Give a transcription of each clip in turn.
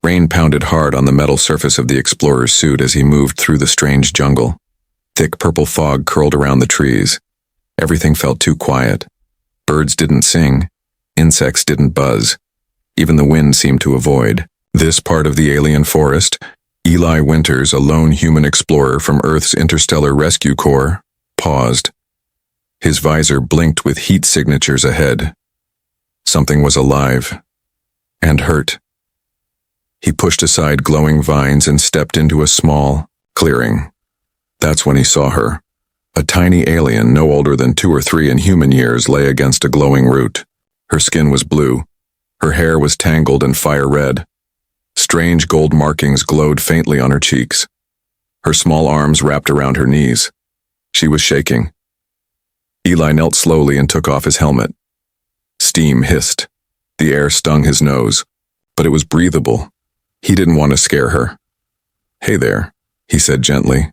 Rain pounded hard on the metal surface of the explorer's suit as he moved through the strange jungle. Thick purple fog curled around the trees. Everything felt too quiet. Birds didn't sing. Insects didn't buzz. Even the wind seemed to avoid. This part of the alien forest, Eli Winters, a lone human explorer from Earth's Interstellar Rescue Corps, paused. His visor blinked with heat signatures ahead. Something was alive. And hurt. He pushed aside glowing vines and stepped into a small clearing. That's when he saw her. A tiny alien no older than 2 or 3 in human years lay against a glowing root. Her skin was blue. Her hair was tangled and fire red. Strange gold markings glowed faintly on her cheeks. Her small arms wrapped around her knees. She was shaking. Eli knelt slowly and took off his helmet. Steam hissed. The air stung his nose, but it was breathable. He didn't want to scare her. "Hey there," he said gently.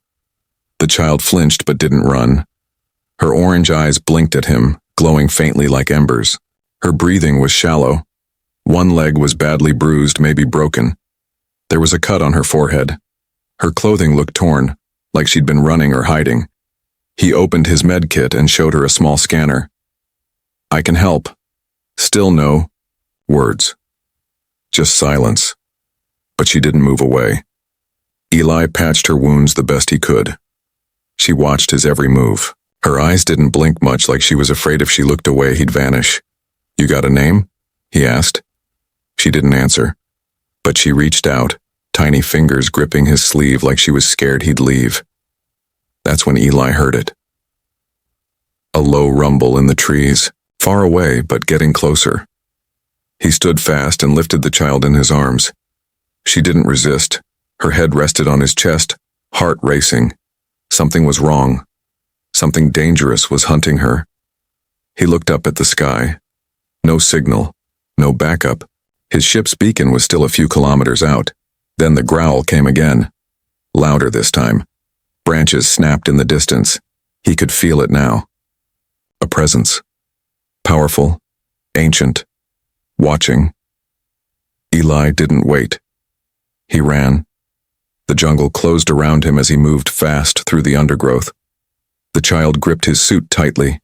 The child flinched but didn't run. Her orange eyes blinked at him, glowing faintly like embers. Her breathing was shallow. One leg was badly bruised, maybe broken. There was a cut on her forehead. Her clothing looked torn, like she'd been running or hiding. He opened his med kit and showed her a small scanner. "I can help." Still no words. Just silence. But she didn't move away. Eli patched her wounds the best he could. She watched his every move. Her eyes didn't blink much, like she was afraid if she looked away he'd vanish. "You got a name?" he asked. She didn't answer. But she reached out, tiny fingers gripping his sleeve like she was scared he'd leave. That's when Eli heard it. A low rumble in the trees, far away but getting closer. He stood fast and lifted the child in his arms. She didn't resist. Her head rested on his chest, heart racing. Something was wrong. Something dangerous was hunting her. He looked up at the sky. No signal, no backup. His ship's beacon was still a few kilometers out. Then the growl came again. Louder this time. Branches snapped in the distance. He could feel it now. A presence. Powerful, ancient, watching. Eli didn't wait. He ran. The jungle closed around him as he moved fast through the undergrowth. The child gripped his suit tightly.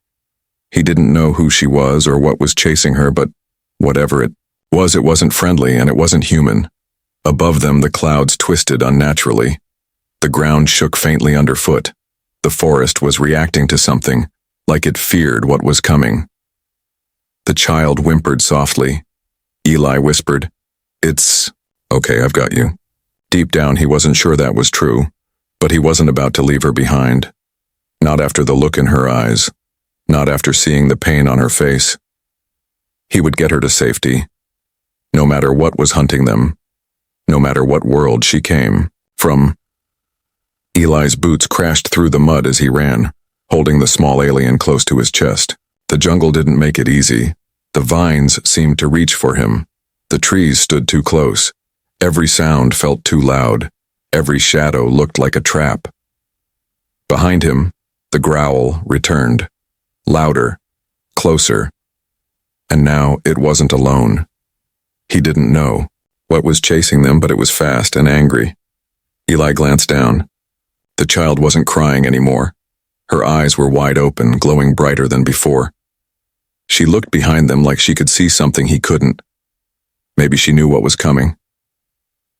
He didn't know who she was or what was chasing her, but whatever it wasn't friendly and it wasn't human. Above them, the clouds twisted unnaturally. The ground shook faintly underfoot. The forest was reacting to something, like it feared what was coming. The child whimpered softly. Eli whispered, "It's okay, I've got you." Deep down, he wasn't sure that was true, but he wasn't about to leave her behind. Not after the look in her eyes. Not after seeing the pain on her face. He would get her to safety. No matter what was hunting them. No matter what world she came from. Eli's boots crashed through the mud as he ran, holding the small alien close to his chest. The jungle didn't make it easy. The vines seemed to reach for him. The trees stood too close. Every sound felt too loud. Every shadow looked like a trap. Behind him, the growl returned. Louder, closer. And now it wasn't alone. He didn't know what was chasing them, but it was fast and angry. Eli glanced down. The child wasn't crying anymore. Her eyes were wide open, glowing brighter than before. She looked behind them like she could see something he couldn't. Maybe she knew what was coming.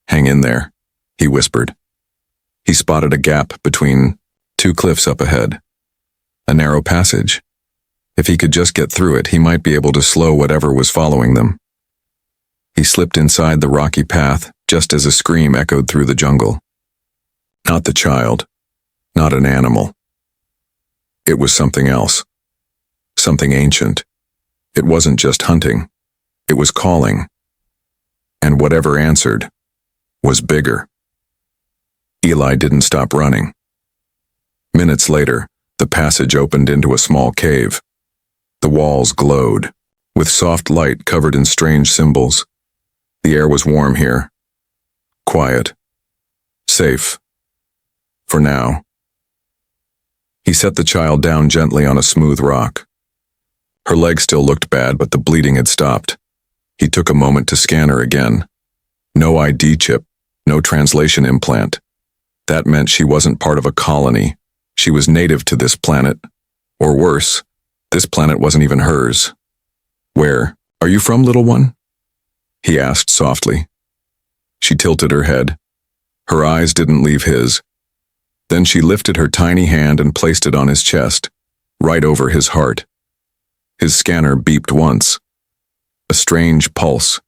"Hang in there," he whispered. He spotted a gap between 2 cliffs up ahead. A narrow passage. If he could just get through it, he might be able to slow whatever was following them. He slipped inside the rocky path just as a scream echoed through the jungle. Not the child. Not an animal. It was something else. Something ancient. It wasn't just hunting. It was calling. And whatever answered was bigger. Eli didn't stop running. Minutes later, the passage opened into a small cave. The walls glowed, with soft light covered in strange symbols. The air was warm here. Quiet. Safe. For now. He set the child down gently on a smooth rock. Her leg still looked bad, but the bleeding had stopped. He took a moment to scan her again. No ID chip, no translation implant. That meant she wasn't part of a colony. She was native to this planet. Or worse, this planet wasn't even hers. Where are you from, little one? He asked softly. She tilted her head. Her eyes didn't leave his. Then she lifted her tiny hand and placed it on his chest, right over his heart. His scanner beeped once. A strange pulse.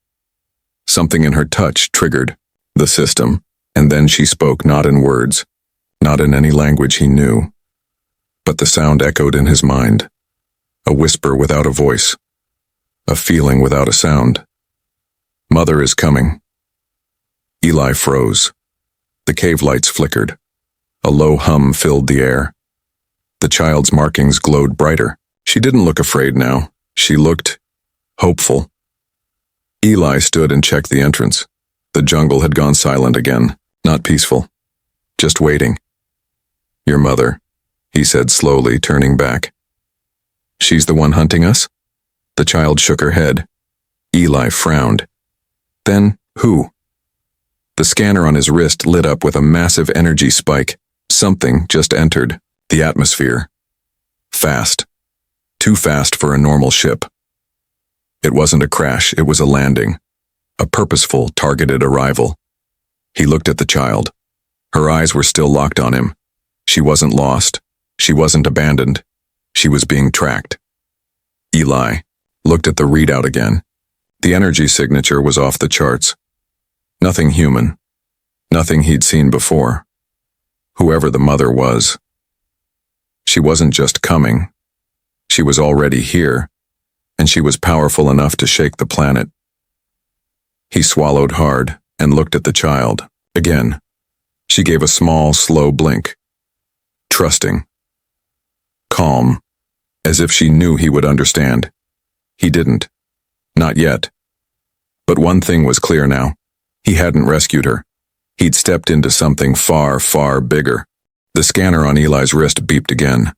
Something in her touch triggered the system, and then she spoke, not in words, not in any language he knew. But the sound echoed in his mind. A whisper without a voice. A feeling without a sound. Mother is coming. Eli froze. The cave lights flickered. A low hum filled the air. The child's markings glowed brighter. She didn't look afraid now. She looked hopeful. Eli stood and checked the entrance. The jungle had gone silent again, not peaceful. Just waiting. Your mother, he said slowly, turning back. She's the one hunting us? The child shook her head. Eli frowned. Then, who? The scanner on his wrist lit up with a massive energy spike. Something just entered the atmosphere. Fast. Too fast for a normal ship. It wasn't a crash, it was a landing. A purposeful, targeted arrival. He looked at the child. Her eyes were still locked on him. She wasn't lost. She wasn't abandoned. She was being tracked. Eli looked at the readout again. The energy signature was off the charts. Nothing human. Nothing he'd seen before. Whoever the mother was. She wasn't just coming. She was already here, and she was powerful enough to shake the planet. He swallowed hard and looked at the child. Again, she gave a small, slow blink. Trusting. Calm, as if she knew he would understand. He didn't. Not yet. But one thing was clear now. He hadn't rescued her. He'd stepped into something far, far bigger. The scanner on Eli's wrist beeped again.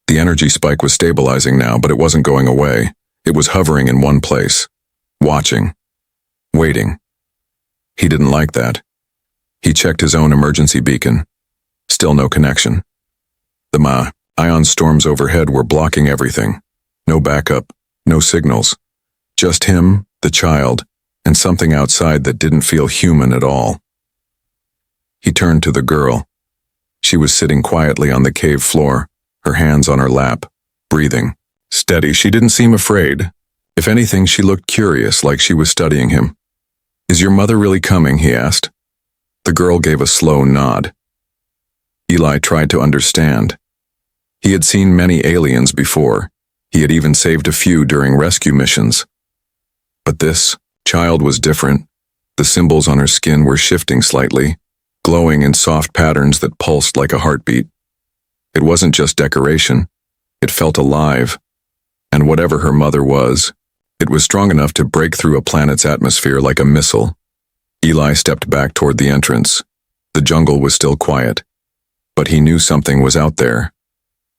The energy spike was stabilizing now, but it wasn't going away. It was hovering in one place. Watching. Waiting. He didn't like that. He checked his own emergency beacon. Still no connection. The ion storms overhead were blocking everything. No backup, no signals. Just him, the child, and something outside that didn't feel human at all. He turned to the girl. She was sitting quietly on the cave floor, her hands on her lap, breathing. Steady, she didn't seem afraid. If anything, she looked curious, like she was studying him. Is your mother really coming? He asked. The girl gave a slow nod. Eli tried to understand. He had seen many aliens before. He had even saved a few during rescue missions. But this child was different. The symbols on her skin were shifting slightly, glowing in soft patterns that pulsed like a heartbeat. It wasn't just decoration. It felt alive. And whatever her mother was, it was strong enough to break through a planet's atmosphere like a missile. Eli stepped back toward the entrance. The jungle was still quiet. But he knew something was out there.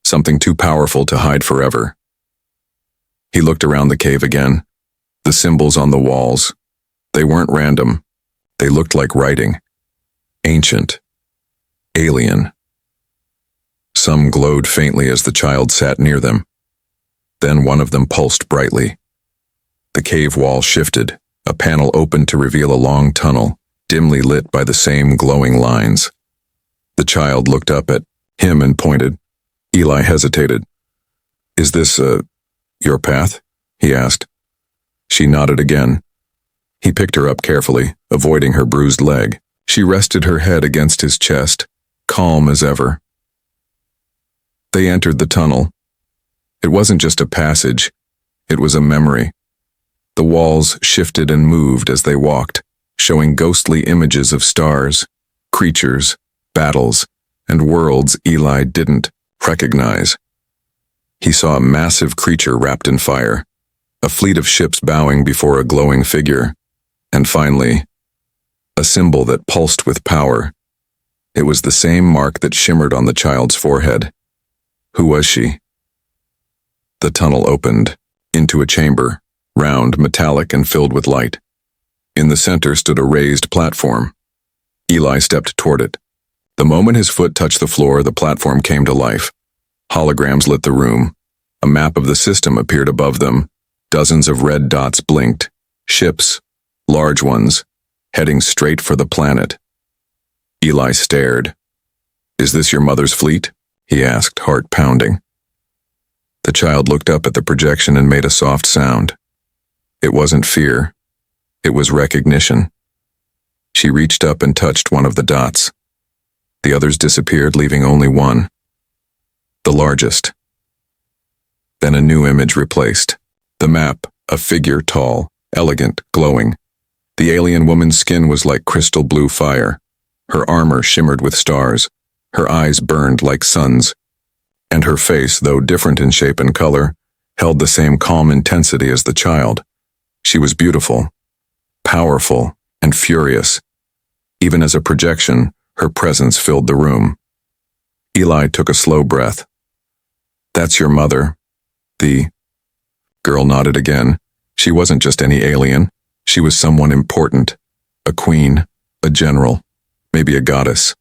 Something too powerful to hide forever. He looked around the cave again. The symbols on the walls. They weren't random. They looked like writing. Ancient. Alien. Some glowed faintly as the child sat near them. Then one of them pulsed brightly. The cave wall shifted. A panel opened to reveal a long tunnel, dimly lit by the same glowing lines. The child looked up at him and pointed. Eli hesitated. Is this, your path? He asked. She nodded again. He picked her up carefully, avoiding her bruised leg. She rested her head against his chest, calm as ever. They entered the tunnel. It wasn't just a passage. It was a memory. The walls shifted and moved as they walked, showing ghostly images of stars, creatures, battles, and worlds Eli didn't recognize. He saw a massive creature wrapped in fire, a fleet of ships bowing before a glowing figure, and finally, a symbol that pulsed with power. It was the same mark that shimmered on the child's forehead. Who was she? The tunnel opened into a chamber, round, metallic, and filled with light. In the center stood a raised platform. Eli stepped toward it. The moment his foot touched the floor, the platform came to life. Holograms lit the room. A map of the system appeared above them. Dozens of red dots blinked. Ships, large ones, heading straight for the planet. Eli stared. "Is this your mother's fleet?" he asked, heart pounding. The child looked up at the projection and made a soft sound. It wasn't fear. It was recognition. She reached up and touched one of the dots. The others disappeared, leaving only one. The largest. Then a new image replaced. The map, a figure tall, elegant, glowing. The alien woman's skin was like crystal blue fire. Her armor shimmered with stars. Her eyes burned like suns. And her face, though different in shape and color, held the same calm intensity as the child. She was beautiful, powerful, and furious. Even as a projection, her presence filled the room. Eli took a slow breath. "That's your mother." The girl nodded again. She wasn't just any alien. She was someone important. A queen, a general, maybe a goddess.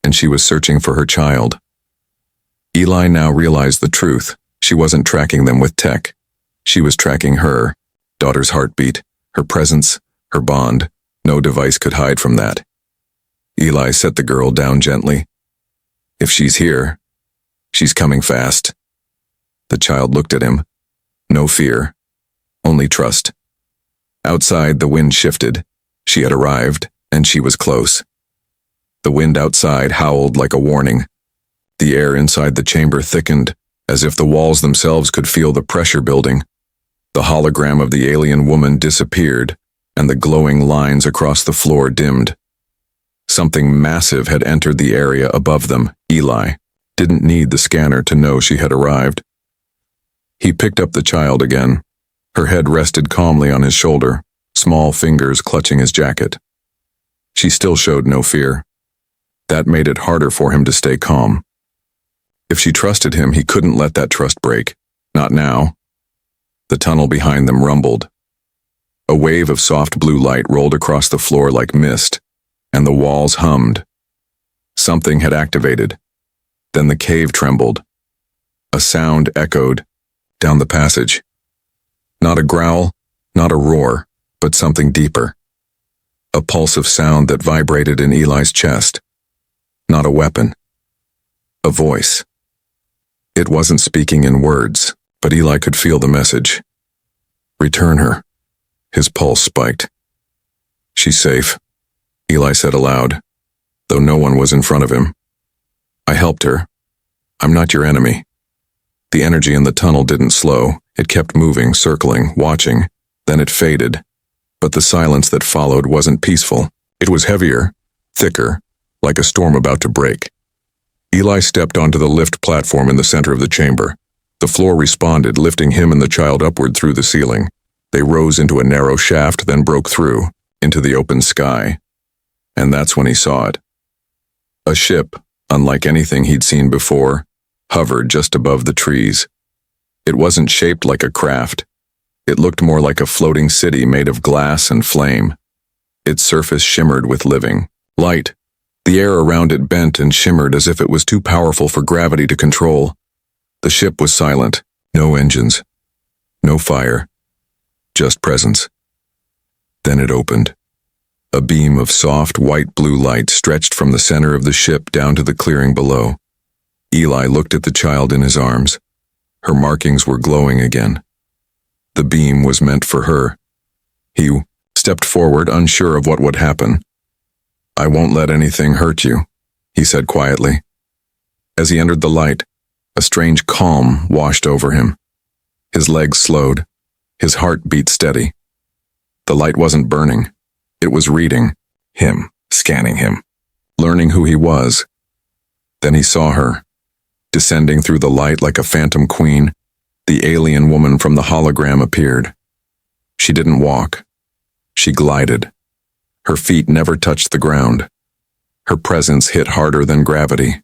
And she was searching for her child. Eli now realized the truth. She wasn't tracking them with tech. She was tracking her, daughter's heartbeat, her presence, her bond. No device could hide from that. Eli set the girl down gently. "If she's here, she's coming fast." The child looked at him. No fear, only trust. Outside, the wind shifted. She had arrived, and she was close. The wind outside howled like a warning. The air inside the chamber thickened, as if the walls themselves could feel the pressure building. The hologram of the alien woman disappeared, and the glowing lines across the floor dimmed. Something massive had entered the area above them. Eli didn't need the scanner to know she had arrived. He picked up the child again. Her head rested calmly on his shoulder, small fingers clutching his jacket. She still showed no fear. That made it harder for him to stay calm. If she trusted him, he couldn't let that trust break. Not now. The tunnel behind them rumbled. A wave of soft blue light rolled across the floor like mist, and the walls hummed. Something had activated. Then the cave trembled. A sound echoed down the passage. Not a growl, not a roar, but something deeper. A pulse of sound that vibrated in Eli's chest. Not a weapon. A voice. It wasn't speaking in words, but Eli could feel the message. "Return her." His pulse spiked. "She's safe," Eli said aloud, though no one was in front of him. "I helped her. I'm not your enemy." The energy in the tunnel didn't slow. It kept moving, circling, watching. Then it faded. But the silence that followed wasn't peaceful. It was heavier, thicker, like a storm about to break. Eli stepped onto the lift platform in the center of the chamber. The floor responded, lifting him and the child upward through the ceiling. They rose into a narrow shaft, then broke through, into the open sky. And that's when he saw it. A ship, unlike anything he'd seen before, hovered just above the trees. It wasn't shaped like a craft. It looked more like a floating city made of glass and flame. Its surface shimmered with living light. The air around it bent and shimmered as if it was too powerful for gravity to control. The ship was silent. No engines. No fire. Just presence. Then it opened. A beam of soft, white-blue light stretched from the center of the ship down to the clearing below. Eli looked at the child in his arms. Her markings were glowing again. The beam was meant for her. He stepped forward, unsure of what would happen. "I won't let anything hurt you," he said quietly. As he entered the light, a strange calm washed over him. His legs slowed. His heart beat steady. The light wasn't burning. It was reading him, scanning him, learning who he was. Then he saw her, descending through the light like a phantom queen. The alien woman from the hologram appeared. She didn't walk. She glided. Her feet never touched the ground. Her presence hit harder than gravity.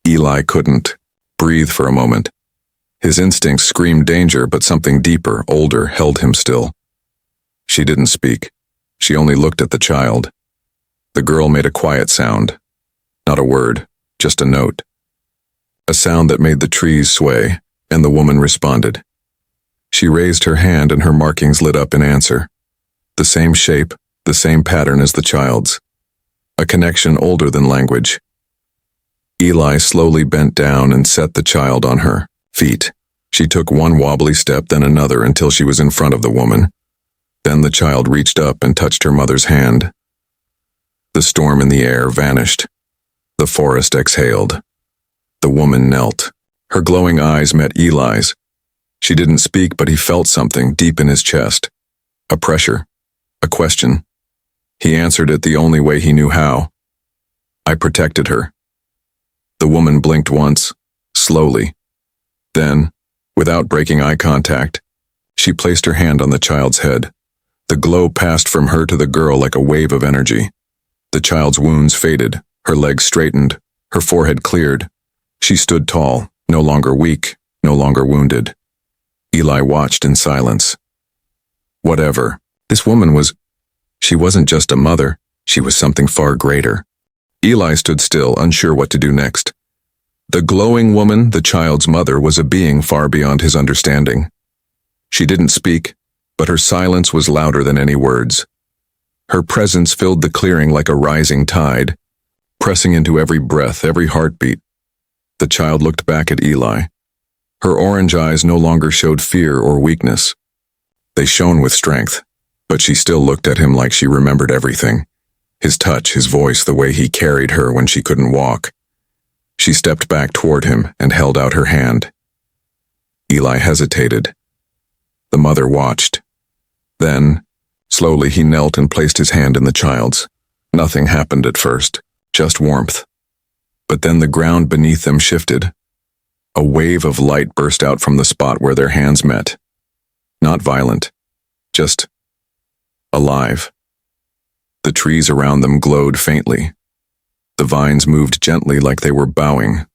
Eli couldn't breathe for a moment. His instincts screamed danger, but something deeper, older, held him still. She didn't speak. She only looked at the child. The girl made a quiet sound. Not a word, just a note. A sound that made the trees sway, and the woman responded. She raised her hand and her markings lit up in answer. The same shape, the same pattern as the child's. A connection older than language. Eli slowly bent down and set the child on her feet. She took one wobbly step, then another, until she was in front of the woman. Then the child reached up and touched her mother's hand. The storm in the air vanished. The forest exhaled. The woman knelt. Her glowing eyes met Eli's. She didn't speak, but he felt something deep in his chest. A pressure. A question. He answered it the only way he knew how. I protected her. The woman blinked once, slowly. Then, without breaking eye contact, she placed her hand on the child's head. The glow passed from her to the girl like a wave of energy. The child's wounds faded, her legs straightened, her forehead cleared. She stood tall, no longer weak, no longer wounded. Eli watched in silence. Whatever. This woman was... She wasn't just a mother, she was something far greater. Eli stood still, unsure what to do next. The glowing woman, the child's mother, was a being far beyond his understanding. She didn't speak, but her silence was louder than any words. Her presence filled the clearing like a rising tide, pressing into every breath, every heartbeat. The child looked back at Eli. Her orange eyes no longer showed fear or weakness. They shone with strength, but she still looked at him like she remembered everything. His touch, his voice, the way he carried her when she couldn't walk. She stepped back toward him and held out her hand. Eli hesitated. The mother watched. Then, slowly he knelt and placed his hand in the child's. Nothing happened at first, just warmth. But then the ground beneath them shifted. A wave of light burst out from the spot where their hands met. Not violent, just alive. The trees around them glowed faintly. The vines moved gently like they were bowing.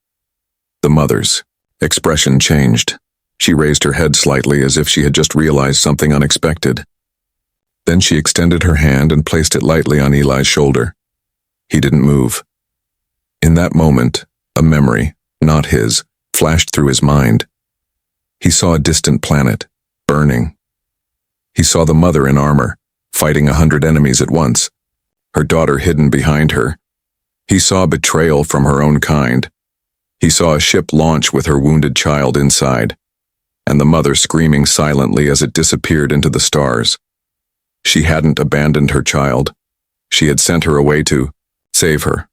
The mother's expression changed. She raised her head slightly as if she had just realized something unexpected. Then she extended her hand and placed it lightly on Eli's shoulder. He didn't move. In that moment, a memory, not his, flashed through his mind. He saw a distant planet, burning. He saw the mother in armor, fighting 100 enemies at once, her daughter hidden behind her. He saw betrayal from her own kind. He saw a ship launch with her wounded child inside, and the mother screaming silently as it disappeared into the stars. She hadn't abandoned her child. She had sent her away to save her,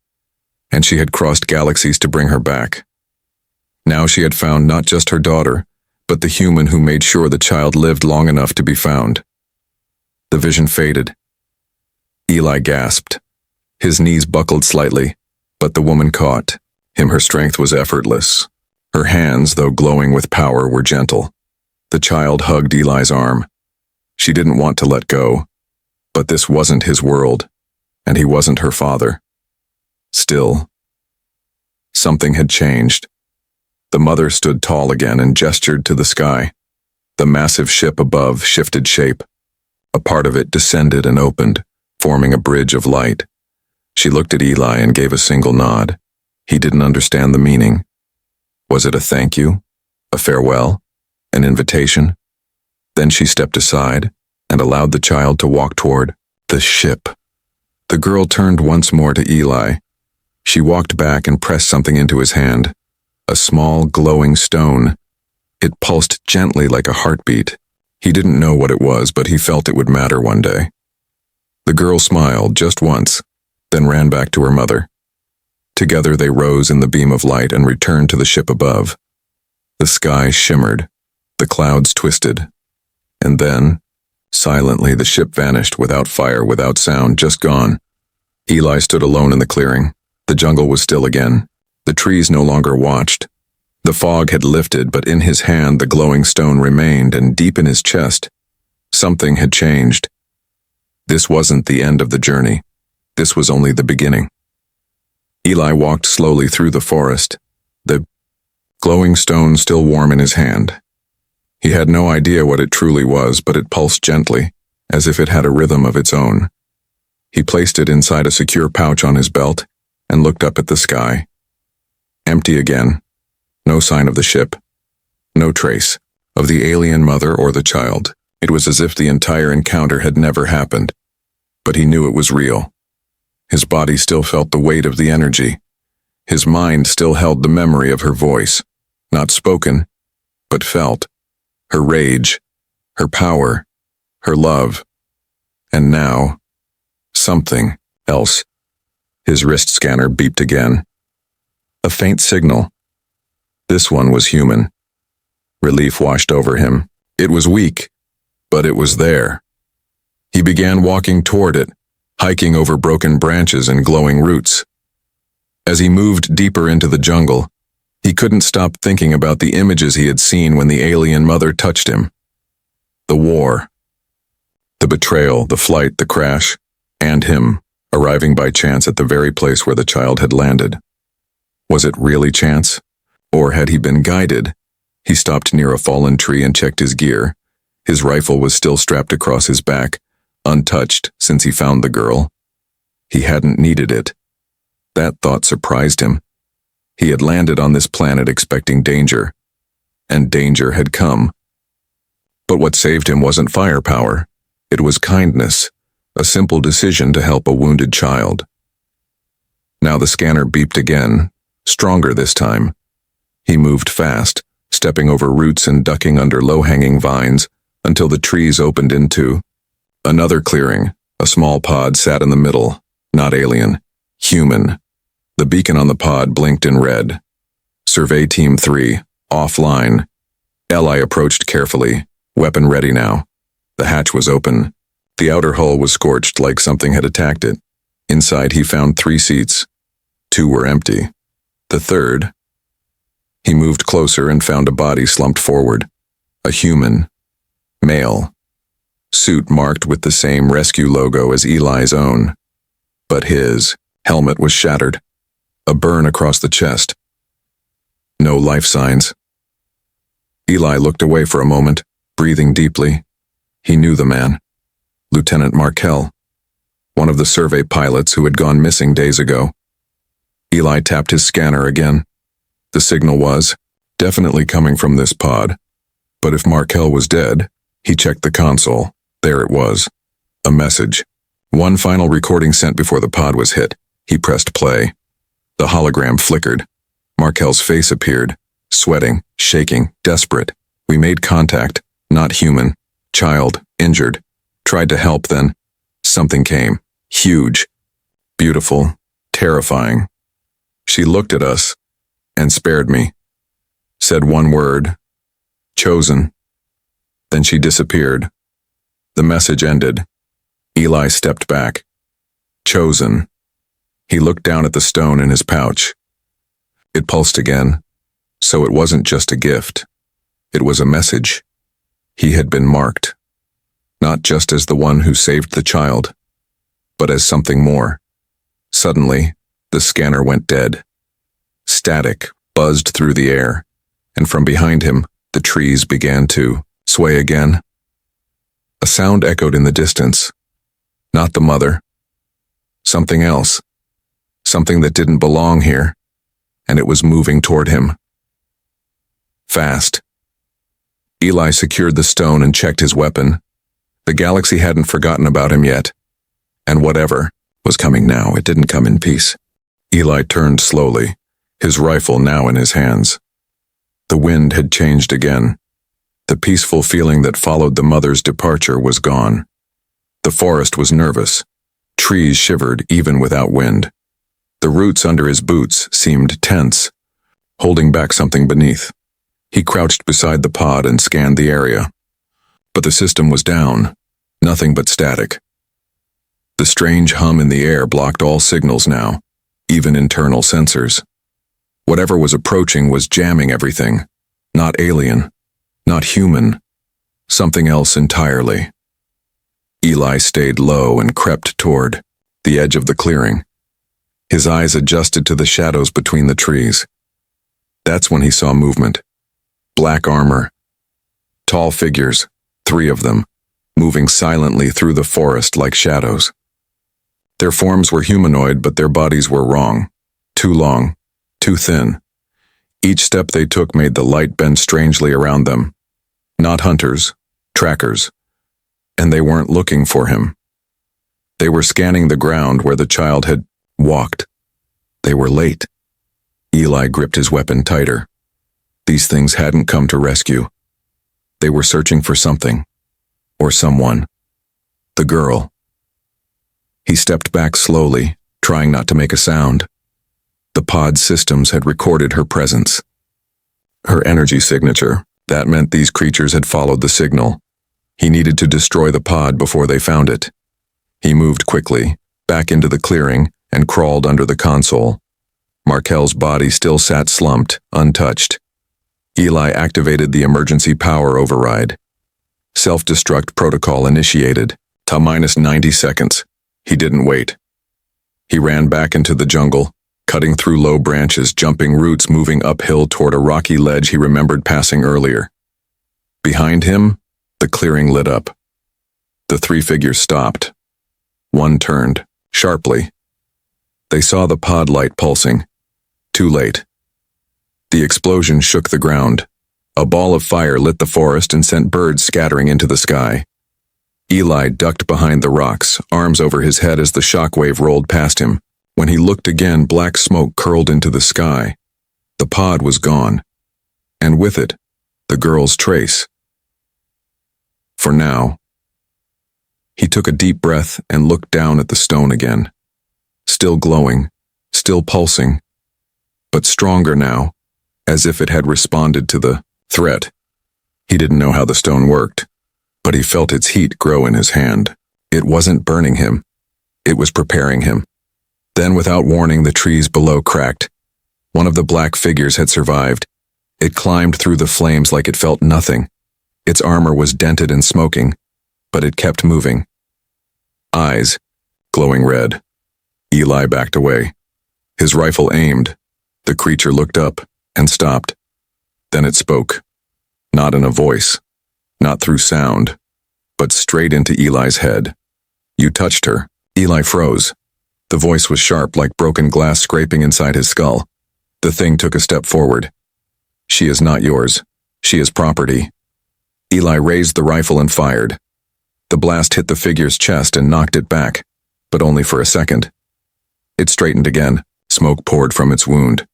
and she had crossed galaxies to bring her back. Now she had found not just her daughter, but the human who made sure the child lived long enough to be found. The vision faded. Eli gasped. His knees buckled slightly, but the woman caught him. Her strength was effortless. Her hands, though glowing with power, were gentle. The child hugged Eli's arm. She didn't want to let go, but this wasn't his world, and he wasn't her father. Still, something had changed. The mother stood tall again and gestured to the sky. The massive ship above shifted shape. A part of it descended and opened, forming a bridge of light. She looked at Eli and gave a single nod. He didn't understand the meaning. Was it a thank you? A farewell? An invitation? Then she stepped aside and allowed the child to walk toward the ship. The girl turned once more to Eli. She walked back and pressed something into his hand. A small, glowing stone. It pulsed gently like a heartbeat. He didn't know what it was, but he felt it would matter one day. The girl smiled just once, then ran back to her mother. Together they rose in the beam of light and returned to the ship above. The sky shimmered, the clouds twisted, and then, silently, the ship vanished without fire, without sound, just gone. Eli stood alone in the clearing. The jungle was still again. The trees no longer watched. The fog had lifted, but in his hand the glowing stone remained, and deep in his chest, something had changed. This wasn't the end of the journey. This was only the beginning. Eli walked slowly through the forest, the glowing stone still warm in his hand. He had no idea what it truly was, but it pulsed gently, as if it had a rhythm of its own. He placed it inside a secure pouch on his belt and looked up at the sky. Empty again. No sign of the ship. No trace of the alien mother or the child. It was as if the entire encounter had never happened. But he knew it was real. His body still felt the weight of the energy. His mind still held the memory of her voice, not spoken, but felt. Her rage, her power, her love. And now, something else. His wrist scanner beeped again. A faint signal. This one was human. Relief washed over him. It was weak, but it was there. He began walking toward it, hiking over broken branches and glowing roots. As he moved deeper into the jungle, he couldn't stop thinking about the images he had seen when the alien mother touched him. The war. The betrayal, the flight, the crash, and him, arriving by chance at the very place where the child had landed. Was it really chance? Or had he been guided? He stopped near a fallen tree and checked his gear. His rifle was still strapped across his back, untouched since he found the girl. He hadn't needed it. That thought surprised him. He had landed on this planet expecting danger, and danger had come. But what saved him wasn't firepower. It was kindness, a simple decision to help a wounded child. Now the scanner beeped again, stronger this time. He moved fast, stepping over roots and ducking under low-hanging vines until the trees opened into another clearing. A small pod sat in the middle, not alien, human. The beacon on the pod blinked in red. Survey Team 3, offline. Eli approached carefully, weapon ready now. The hatch was open. The outer hull was scorched like something had attacked it. Inside he found 3 seats. 2 were empty. The third. He moved closer and found a body slumped forward. A human. Male. Suit marked with the same rescue logo as Eli's own. But his helmet was shattered. A burn across the chest. No life signs. Eli looked away for a moment, breathing deeply. He knew the man. Lieutenant Markel, one of the survey pilots who had gone missing days ago. Eli tapped his scanner again. The signal was definitely coming from this pod. But if Markel was dead, he checked the console. There it was. A message. One final recording sent before the pod was hit. He pressed play. The hologram flickered. Markel's face appeared, sweating, shaking, desperate. We made contact. Not human. Child, injured. Tried to help then. Something came. Huge. Beautiful. Terrifying. She looked at us and spared me. Said one word. Chosen. Then she disappeared. The message ended. Eli stepped back. Chosen. He looked down at the stone in his pouch. It pulsed again. So it wasn't just a gift. It was a message. He had been marked. Not just as the one who saved the child, but as something more. Suddenly, the scanner went dead. Static buzzed through the air, and from behind him, the trees began to sway again. A sound echoed in the distance. Not the mother. Something else. Something that didn't belong here, and it was moving toward him. Fast. Eli secured the stone and checked his weapon. The galaxy hadn't forgotten about him yet, and whatever was coming now, it didn't come in peace. Eli turned slowly, his rifle now in his hands. The wind had changed again. The peaceful feeling that followed the mother's departure was gone. The forest was nervous. Trees shivered even without wind. The roots under his boots seemed tense, holding back something beneath. He crouched beside the pod and scanned the area. But the system was down, nothing but static. The strange hum in the air blocked all signals now, even internal sensors. Whatever was approaching was jamming everything. Not alien, not human, something else entirely. Eli stayed low and crept toward the edge of the clearing. His eyes adjusted to the shadows between the trees. That's when he saw movement. Black armor. Tall figures, 3 of them, moving silently through the forest like shadows. Their forms were humanoid, but their bodies were wrong. Too long, too thin. Each step they took made the light bend strangely around them. Not hunters, trackers. And they weren't looking for him. They were scanning the ground where the child had walked. They were late. Eli gripped his weapon tighter. These things hadn't come to rescue. They were searching for something. Or someone. The girl. He stepped back slowly, trying not to make a sound. The pod systems had recorded her presence. Her energy signature. That meant these creatures had followed the signal. He needed to destroy the pod before they found it. He moved quickly, back into the clearing, and crawled under the console. Markel's body still sat slumped, untouched. Eli activated the emergency power override. Self-destruct protocol initiated. -90 seconds. He didn't wait. He ran back into the jungle, cutting through low branches, jumping roots, moving uphill toward a rocky ledge he remembered passing earlier. Behind him, the clearing lit up. The three figures stopped. One turned, sharply. They saw the pod light pulsing. Too late. The explosion shook the ground. A ball of fire lit the forest and sent birds scattering into the sky. Eli ducked behind the rocks, arms over his head as the shockwave rolled past him. When he looked again, black smoke curled into the sky. The pod was gone. And with it, the girl's trace. For now. He took a deep breath and looked down at the stone again. Still glowing, still pulsing, but stronger now, as if it had responded to the threat. He didn't know how the stone worked, but he felt its heat grow in his hand. It wasn't burning him. It was preparing him. Then, without warning, the trees below cracked. One of the black figures had survived. It climbed through the flames like it felt nothing. Its armor was dented and smoking, but it kept moving. Eyes, glowing red. Eli backed away. His rifle aimed. The creature looked up and stopped. Then it spoke. Not in a voice, not through sound, but straight into Eli's head. "You touched her." Eli froze. The voice was sharp, like broken glass scraping inside his skull. The thing took a step forward. "She is not yours. She is property." Eli raised the rifle and fired. The blast hit the figure's chest and knocked it back, but only for a second. It straightened again. Smoke poured from its wound.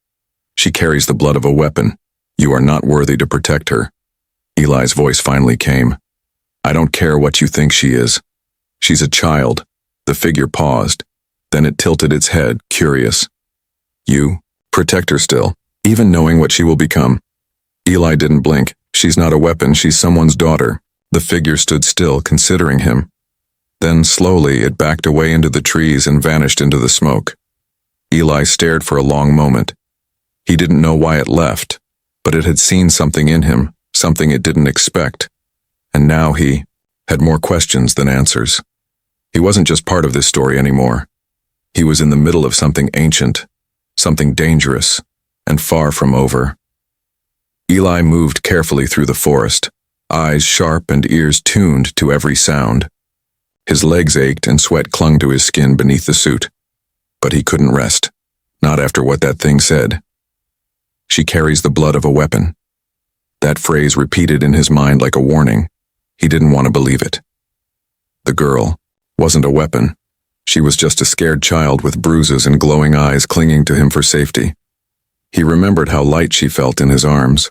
"She carries the blood of a weapon. You are not worthy to protect her." Eli's voice finally came. "I don't care what you think she is. She's a child." The figure paused. Then it tilted its head, curious. "You protect her still, even knowing what she will become." Eli didn't blink. "She's not a weapon, she's someone's daughter." The figure stood still, considering him. Then slowly it backed away into the trees and vanished into the smoke. Eli stared for a long moment. He didn't know why it left, but it had seen something in him, something it didn't expect. And now he had more questions than answers. He wasn't just part of this story anymore. He was in the middle of something ancient, something dangerous, and far from over. Eli moved carefully through the forest, eyes sharp and ears tuned to every sound. His legs ached and sweat clung to his skin beneath the suit. But he couldn't rest, not after what that thing said. "She carries the blood of a weapon." That phrase repeated in his mind like a warning. He didn't want to believe it. The girl wasn't a weapon. She was just a scared child with bruises and glowing eyes clinging to him for safety. He remembered how light she felt in his arms,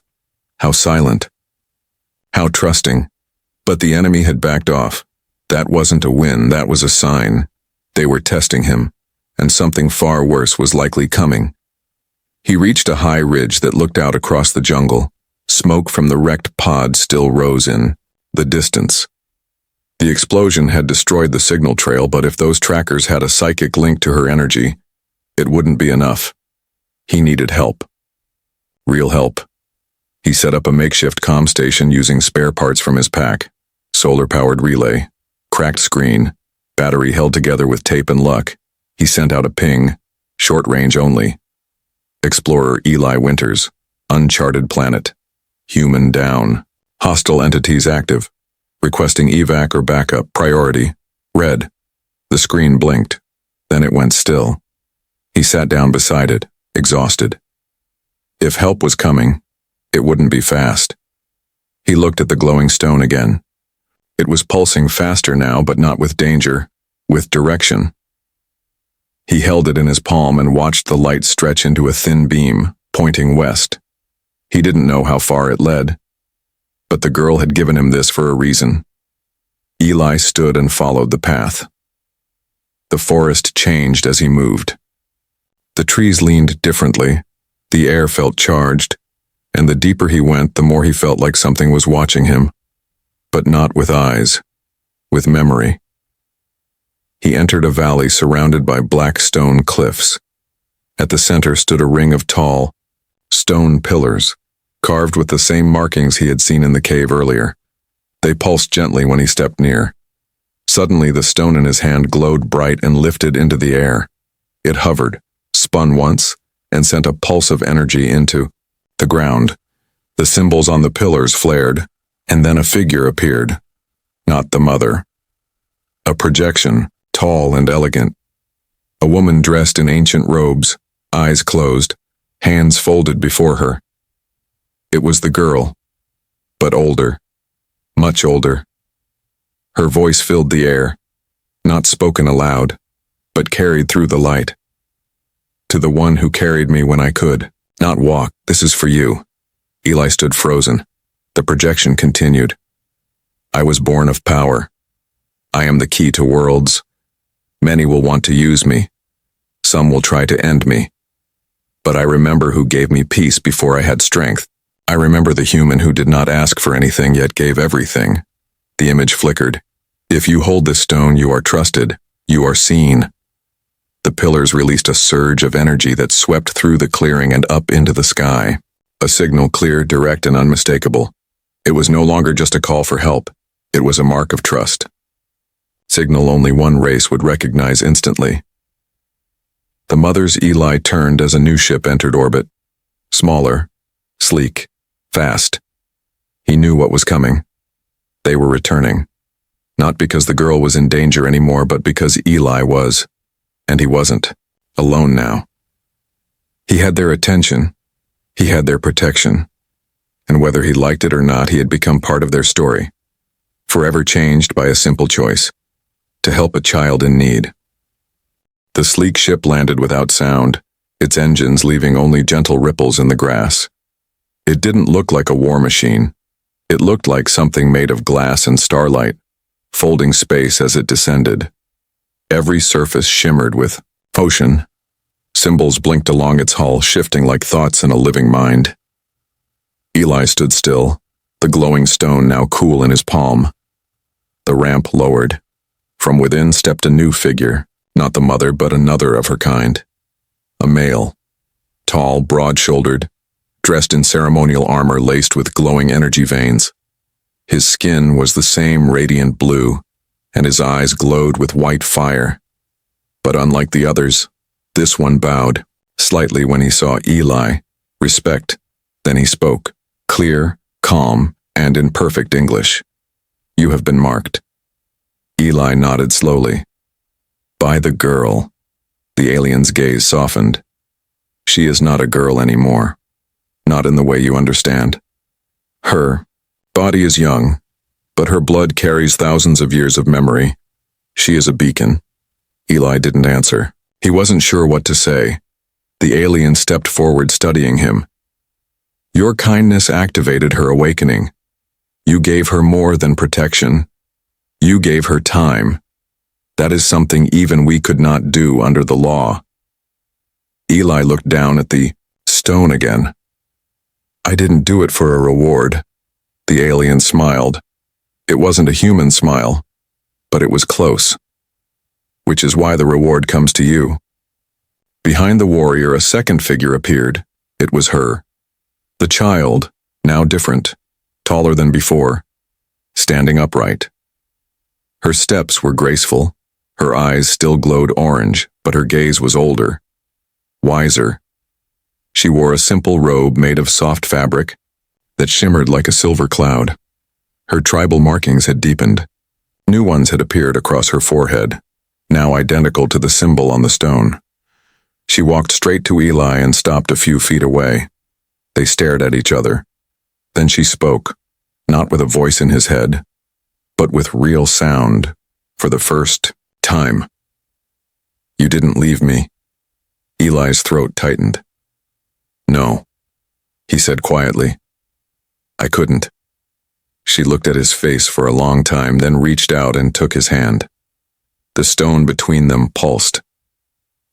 how silent, how trusting. But the enemy had backed off. That wasn't a win, that was a sign. They were testing him, and something far worse was likely coming. He reached a high ridge that looked out across the jungle. Smoke from the wrecked pod still rose in the distance. The explosion had destroyed the signal trail, but if those trackers had a psychic link to her energy, it wouldn't be enough. He needed help. Real help. He set up a makeshift comm station using spare parts from his pack. Solar-powered relay, cracked screen, battery held together with tape and luck. He sent out a ping, short range only. Explorer Eli Winters, uncharted planet. Human down. Hostile entities active. Requesting evac or backup, priority. Red. The screen blinked. Then it went still. He sat down beside it, exhausted. If help was coming, it wouldn't be fast. He looked at the glowing stone again. It was pulsing faster now, but not with danger, with direction. He held it in his palm and watched the light stretch into a thin beam, pointing west. He didn't know how far it led, but the girl had given him this for a reason. Eli stood and followed the path. The forest changed as he moved. The trees leaned differently, the air felt charged, and the deeper he went, the more he felt like something was watching him, but not with eyes, with memory. He entered a valley surrounded by black stone cliffs. At the center stood a ring of tall, stone pillars, carved with the same markings he had seen in the cave earlier. They pulsed gently when he stepped near. Suddenly, the stone in his hand glowed bright and lifted into the air. It hovered, spun once, and sent a pulse of energy into the ground. The symbols on the pillars flared, and then a figure appeared. Not the mother. A projection, tall and elegant. A woman dressed in ancient robes, eyes closed, hands folded before her. It was the girl, but older, much older. Her voice filled the air, not spoken aloud, but carried through the light. To the one who carried me when I could not walk, this is for you. Eli stood frozen. The projection continued. I was born of power. I am the key to worlds. Many will want to use me. Some will try to end me. But I remember who gave me peace before I had strength. I remember the human who did not ask for anything yet gave everything. The image flickered. If you hold this stone, you are trusted. You are seen. The pillars released a surge of energy that swept through the clearing and up into the sky. A signal clear, direct, and unmistakable. It was no longer just a call for help. It was a mark of trust. Signal only one race would recognize instantly. The mother's Eli turned as a new ship entered orbit. Smaller, sleek, fast. He knew what was coming. They were returning. Not because the girl was in danger anymore, but because Eli was. And he wasn't. Alone now. He had their attention. He had their protection. And whether he liked it or not, he had become part of their story. Forever changed by a simple choice. To help a child in need. The sleek ship landed without sound, its engines leaving only gentle ripples in the grass. It didn't look like a war machine. It looked like something made of glass and starlight, folding space as it descended. Every surface shimmered with ocean. Symbols blinked along its hull, shifting like thoughts in a living mind. Eli stood still, the glowing stone now cool in his palm. The ramp lowered. From within stepped a new figure, not the mother, but another of her kind. A male, tall, broad-shouldered, dressed in ceremonial armor laced with glowing energy veins. His skin was the same radiant blue, and his eyes glowed with white fire. But unlike the others, this one bowed, slightly when he saw Eli, respect. Then he spoke, clear, calm, and in perfect English. You have been marked. Eli nodded slowly. By the girl. The alien's gaze softened. She is not a girl anymore. Not in the way you understand. Her body is young, but her blood carries thousands of years of memory. She is a beacon. Eli didn't answer. He wasn't sure what to say. The alien stepped forward, studying him. Your kindness activated her awakening. You gave her more than protection. You gave her time. That is something even we could not do under the law. Eli looked down at the stone again. I didn't do it for a reward. The alien smiled. It wasn't a human smile, but it was close. Which is why the reward comes to you. Behind the warrior, a second figure appeared. It was her. The child, now different, taller than before, standing upright. Her steps were graceful. Her eyes still glowed orange, but her gaze was older, wiser. She wore a simple robe made of soft fabric that shimmered like a silver cloud. Her tribal markings had deepened. New ones had appeared across her forehead. now identical to the symbol on the stone. She walked straight to Eli and stopped a few feet away. They stared at each other. Then she spoke, not with a voice in his head, but with real sound, for the first time. "You didn't leave me." Eli's throat tightened. "No," he said quietly. "I couldn't." She looked at his face for a long time, then reached out and took his hand. The stone between them pulsed.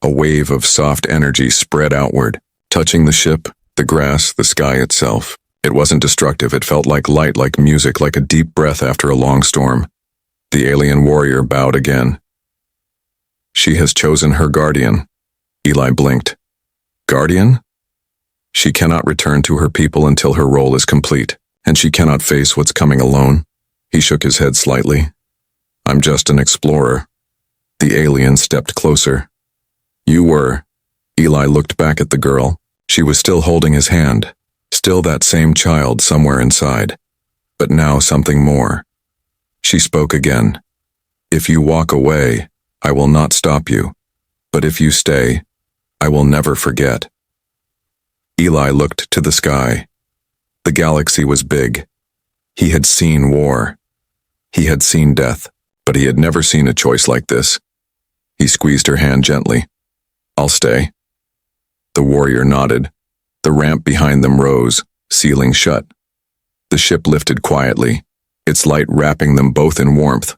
A wave of soft energy spread outward, touching the ship, the grass, the sky itself. It wasn't destructive, it felt like light, like music, like a deep breath after a long storm. The alien warrior bowed again. "She has chosen her guardian." Eli blinked. "Guardian?" "She cannot return to her people until her role is complete, and she cannot face what's coming alone." He shook his head slightly. "I'm just an explorer." The alien stepped closer. "You were." Eli looked back at the girl. She was still holding his hand, still that same child somewhere inside, but now something more. She spoke again. "If you walk away, I will not stop you, but if you stay, I will never forget." Eli looked to the sky. The galaxy was big. He had seen war. He had seen death, but he had never seen a choice like this. He squeezed her hand gently. "I'll stay." The warrior nodded. The ramp behind them rose, sealing shut. The ship lifted quietly, its light wrapping them both in warmth.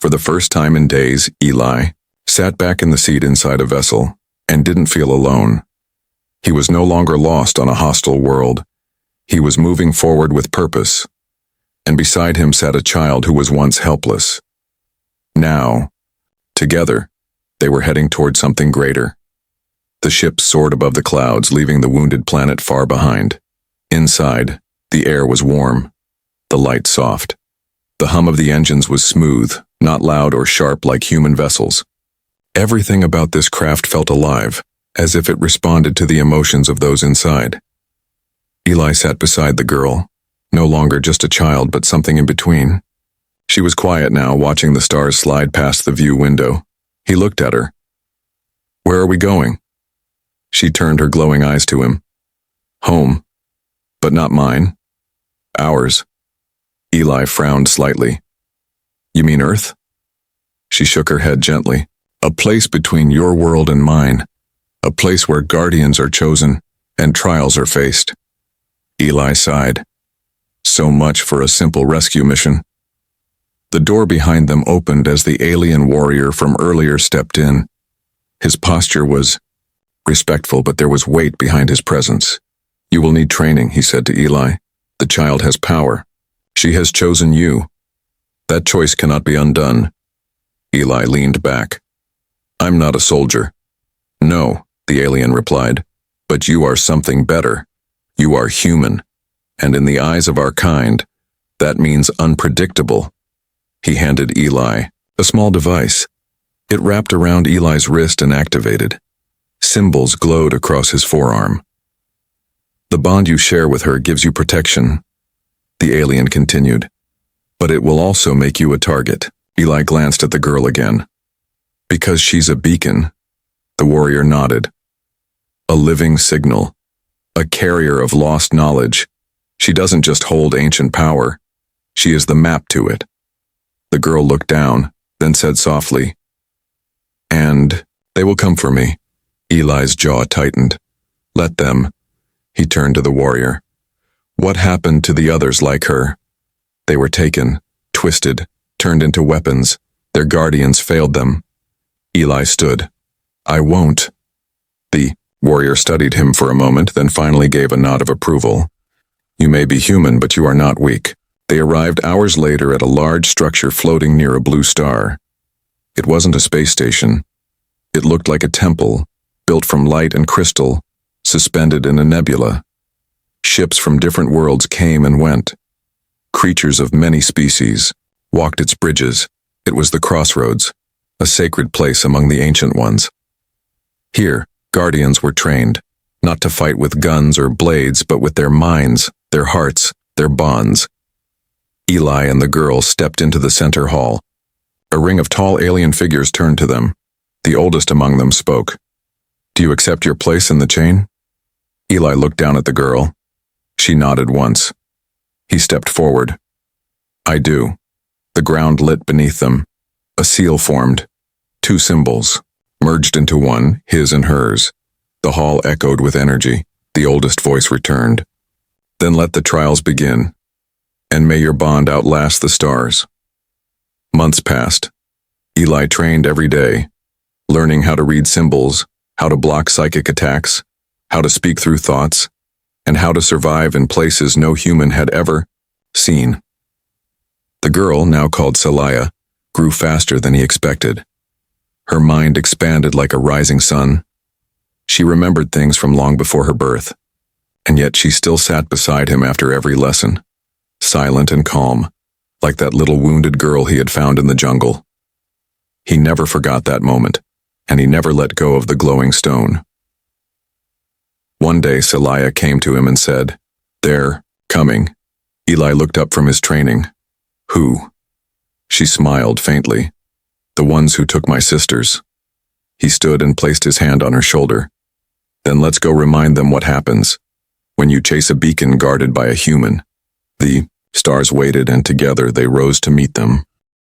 For the first time in days, Eli sat back in the seat inside a vessel and didn't feel alone. He was no longer lost on a hostile world. He was moving forward with purpose. And beside him sat a child who was once helpless. Now, together, they were heading toward something greater. The ship soared above the clouds, leaving the wounded planet far behind. Inside, the air was warm, the light soft. The hum of the engines was smooth, not loud or sharp like human vessels. Everything about this craft felt alive, as if it responded to the emotions of those inside. Eli sat beside the girl, no longer just a child but something in between. She was quiet now, watching the stars slide past the view window. He looked at her. "Where are we going?" She turned her glowing eyes to him. "Home. But not mine. Ours." Eli frowned slightly. "You mean Earth?" She shook her head gently. "A place between your world and mine. A place where guardians are chosen and trials are faced." Eli sighed. So much for a simple rescue mission. The door behind them opened as the alien warrior from earlier stepped in. His posture was respectful, but there was weight behind his presence. "You will need training," he said to Eli. "The child has power. She has chosen you. That choice cannot be undone." Eli leaned back. "I'm not a soldier." "No," the alien replied, "but you are something better. You are human, and in the eyes of our kind, that means unpredictable." He handed Eli a small device. It wrapped around Eli's wrist and activated. Symbols glowed across his forearm. "The bond you share with her gives you protection," the alien continued. "But it will also make you a target." Eli glanced at the girl again. "Because she's a beacon," the warrior nodded. "A living signal. A carrier of lost knowledge. She doesn't just hold ancient power. She is the map to it." The girl looked down, then said softly, "And they will come for me." Eli's jaw tightened. "Let them." He turned to the warrior. "What happened to the others like her?" "They were taken, twisted, turned into weapons. Their guardians failed them." Eli stood. "I won't." The warrior studied him for a moment, then finally gave a nod of approval. "You may be human, but you are not weak." They arrived hours later at a large structure floating near a blue star. It wasn't a space station. It looked like a temple, built from light and crystal, suspended in a nebula. Ships from different worlds came and went. Creatures of many species walked its bridges. It was the crossroads, a sacred place among the ancient ones. Here, guardians were trained, not to fight with guns or blades, but with their minds, their hearts, their bonds. Eli and the girl stepped into the center hall. A ring of tall alien figures turned to them. The oldest among them spoke. "Do you accept your place in the chain?" Eli looked down at the girl. She nodded once. He stepped forward. "I do." The ground lit beneath them. A seal formed. Two symbols, merged into one, his and hers. The hall echoed with energy. The oldest voice returned. "Then let the trials begin, and may your bond outlast the stars." Months passed. Eli trained every day, learning how to read symbols, how to block psychic attacks, how to speak through thoughts, and how to survive in places no human had ever seen. The girl, now called Celaya, grew faster than he expected. Her mind expanded like a rising sun. She remembered things from long before her birth, and yet she still sat beside him after every lesson, silent and calm, like that little wounded girl he had found in the jungle. He never forgot that moment, and he never let go of the glowing stone. One day Celaya came to him and said, "They're coming." Eli looked up from his training. "Who?" She smiled faintly. "The ones who took my sisters." He stood and placed his hand on her shoulder. "Then let's go remind them what happens when you chase a beacon guarded by a human." The stars waited, and together they rose to meet them.